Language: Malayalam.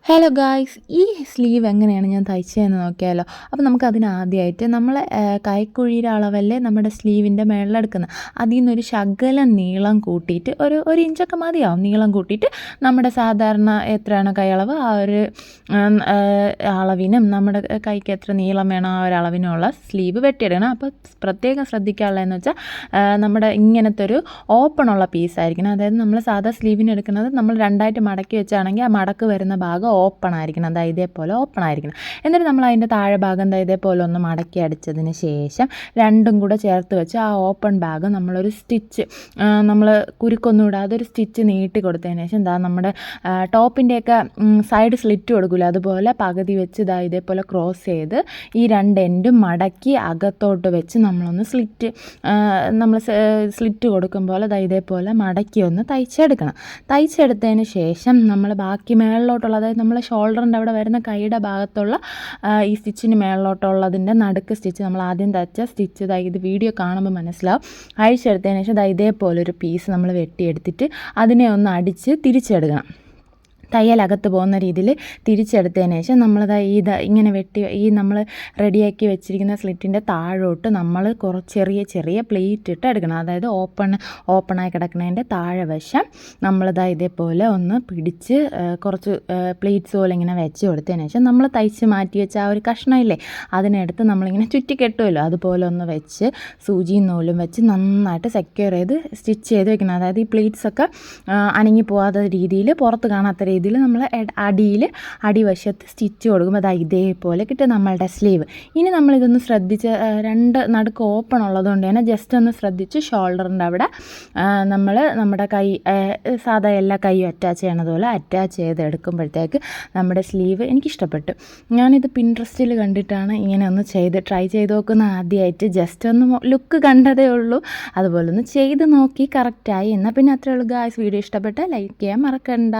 ഹലോ ഗായ്സ്, ഈ സ്ലീവ് എങ്ങനെയാണ് ഞാൻ തയ്ച്ചതെന്ന് നോക്കിയാലോ. അപ്പോൾ നമുക്കതിനാദ്യമായിട്ട് നമ്മൾ കൈക്കുഴിയുടെ അളവല്ലേ നമ്മുടെ സ്ലീവിൻ്റെ മേളിലെടുക്കുന്നത്. അതിൽ നിന്നൊരു ശകലം നീളം കൂട്ടിയിട്ട് ഒരു ഇഞ്ചൊക്കെ മതിയാവും നീളം കൂട്ടിയിട്ട് നമ്മുടെ സാധാരണ എത്രയാണ് കൈ അളവ് ആ ഒരു അളവിനും നമ്മുടെ കൈക്ക് എത്ര നീളം വേണം ആ ഒരു അളവിനുള്ള സ്ലീവ് വെട്ടിയെടുക്കണം. അപ്പോൾ പ്രത്യേകം ശ്രദ്ധിക്കാനുള്ളതെന്ന് വെച്ചാൽ നമ്മുടെ ഇങ്ങനത്തെ ഒരു ഓപ്പണുള്ള പീസായിരിക്കണം. അതായത് നമ്മൾ സാധാ സ്ലീവിന് എടുക്കുന്നത് നമ്മൾ രണ്ടായിട്ട് മടക്കി വെച്ചാണെങ്കിൽ ആ മടക്ക് വരുന്ന ഭാഗം ഓപ്പൺ ആയിരിക്കണം. അതായത് ഇതേപോലെ ഓപ്പൺ ആയിരിക്കണം. എന്നിട്ട് നമ്മൾ അതിൻ്റെ താഴെ ഭാഗം ഇതേപോലെ ഒന്ന് മടക്കി അടിച്ചതിന് ശേഷം രണ്ടും കൂടെ ചേർത്ത് വെച്ച് ആ ഓപ്പൺ ഭാഗം നമ്മളൊരു സ്റ്റിച്ച് നമ്മൾ കുരുക്കൊന്നും ഇടാതെ ഒരു സ്റ്റിച്ച് നീട്ടി കൊടുത്തതിന് ശേഷം നമ്മുടെ ടോപ്പിൻ്റെയൊക്കെ സൈഡ് സ്ലിറ്റ് കൊടുക്കില്ല, അതുപോലെ പകുതി വെച്ച് ഇതേപോലെ ക്രോസ് ചെയ്ത് ഈ രണ്ട് എൻഡും മടക്കി അകത്തോട്ട് വെച്ച് നമ്മളൊന്ന് നമ്മൾ സ്ലിറ്റ് കൊടുക്കും പോലെ ഇതേപോലെ മടക്കി ഒന്ന് തയ്ച്ചെടുത്തതിന് ശേഷം നമ്മൾ ബാക്കി മേളിലോട്ടുള്ള അതായത് നമ്മൾ ഷോൾഡറിൻ്റെ അവിടെ വരുന്ന കൈയുടെ ഭാഗത്തുള്ള ഈ സ്റ്റിച്ചിന് മേളിലോട്ടുള്ളതിൻ്റെ നടുക്ക് സ്റ്റിച്ച് നമ്മൾ ആദ്യം തയ്ച്ച സ്റ്റിച്ച് ഇത് വീഡിയോ കാണുമ്പോൾ മനസ്സിലാവും. അഴിച്ചെടുത്തതിന് ശേഷം ഇതേപോലൊരു പീസ് നമ്മൾ വെട്ടിയെടുത്തിട്ട് അതിനെ ഒന്ന് അടിച്ച് തിരിച്ചെടുക്കണം. തയ്യലകത്ത് പോകുന്ന രീതിയിൽ തിരിച്ചെടുത്തതിന് ശേഷം ഇങ്ങനെ നമ്മൾ റെഡിയാക്കി വെച്ചിരിക്കുന്ന സ്ലിറ്റിൻ്റെ താഴോട്ട് നമ്മൾ ചെറിയ ചെറിയ പ്ലേറ്റ് ഇട്ട് എടുക്കണം. അതായത് ഓപ്പണായി കിടക്കുന്നതിൻ്റെ താഴെ വശം ഇതേപോലെ ഒന്ന് പിടിച്ച് കുറച്ച് പ്ലേറ്റ്സ് പോലെ ഇങ്ങനെ വെച്ച് കൊടുത്തതിന് ശേഷം നമ്മൾ തയ്ച്ച് മാറ്റി വെച്ച ആ ഒരു കഷ്ണമില്ലേ അതിനെടുത്ത് നമ്മളിങ്ങനെ ചുറ്റി കെട്ടുമല്ലോ അതുപോലെ ഒന്ന് വെച്ച് സൂചിയും നൂലും വെച്ച് നന്നായിട്ട് സെക്യൂർ ചെയ്ത് സ്റ്റിച്ച് ചെയ്ത് വെക്കണം. അതായത് ഈ പ്ലേറ്റ്സൊക്കെ അനങ്ങി പോകാത്ത രീതിയിൽ പുറത്ത് കാണാത്ത രീതിയിൽ നമ്മൾ അടിവശത്ത് സ്റ്റിച്ച് കൊടുക്കുമ്പോൾ ഇതേപോലെ കിട്ടും നമ്മളുടെ സ്ലീവ്. ഇനി നമ്മളിതൊന്ന് ശ്രദ്ധിച്ച് രണ്ട് നടുക്ക് ഓപ്പൺ ഉള്ളതുകൊണ്ട് തന്നെ ജസ്റ്റ് ഒന്ന് ശ്രദ്ധിച്ച് ഷോൾഡറിൻ്റെ അവിടെ നമ്മുടെ കൈ സാധാ എല്ലാ കൈയും അറ്റാച്ച് ചെയ്യണതുപോലെ അറ്റാച്ച് ചെയ്തെടുക്കുമ്പോഴത്തേക്ക് നമ്മുടെ സ്ലീവ് എനിക്കിഷ്ടപ്പെട്ടു. ഞാനിത് പിൻട്രസ്റ്റിൽ കണ്ടിട്ടാണ് ഇങ്ങനെ ഒന്ന് ട്രൈ ചെയ്ത് നോക്കുന്ന. ആദ്യമായിട്ട് ജസ്റ്റ് ഒന്ന് ലുക്ക് കണ്ടതേ ഉള്ളൂ, അതുപോലെ ഒന്ന് ചെയ്ത് നോക്കി കറക്റ്റായി. എന്നാൽ പിന്നെ അത്രേ ഉള്ളൂ ഗായ്സ്. വീഡിയോ ഇഷ്ടപ്പെട്ടാൽ ലൈക്ക് ചെയ്യാൻ മറക്കണ്ട.